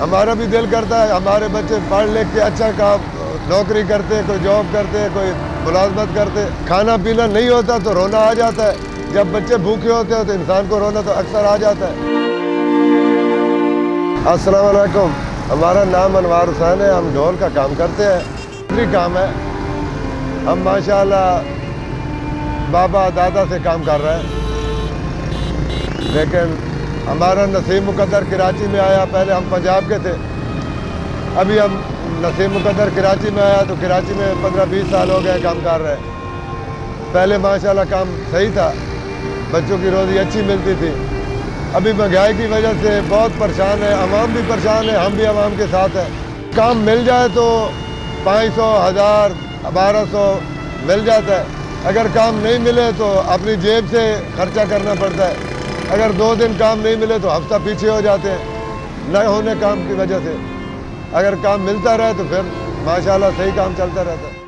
हमारा भी दिल करता है हमारे बच्चे पढ़ लिख के अच्छा काम नौकरी करते, कोई जॉब करते, कोई मुलाजमत करते। खाना पीना नहीं होता तो रोना आ जाता है। जब बच्चे भूखे होते हैं तो इंसान को रोना तो अक्सर आ जाता है। अस्सलाम वालेकुम, हमारा नाम अनवार हुसैन है। हम ढोल का काम करते हैं, फ्री काम है। हम माशाल्लाह बाबा दादा से काम कर रहे हैं, लेकिन हमारा नसीब मुकद्दर कराची में आया। पहले हम पंजाब के थे, अभी हम नसीब मुकद्दर कराची में आया तो कराची में 15-20 साल हो गए काम कर रहे हैं। पहले माशाल्लाह काम सही था, बच्चों की रोज़ी अच्छी मिलती थी। अभी महंगाई की वजह से बहुत परेशान है, अवाम भी परेशान है, हम भी अवाम के साथ हैं। काम मिल जाए तो 500, 1000, 1200 मिल जाता है। अगर काम नहीं मिले तो अपनी जेब से खर्चा करना पड़ता है। अगर 2 दिन काम नहीं मिले तो हफ्ता पीछे हो जाते हैं न होने काम की वजह से। अगर काम मिलता रहे तो फिर माशाल्लाह सही काम चलता रहता है।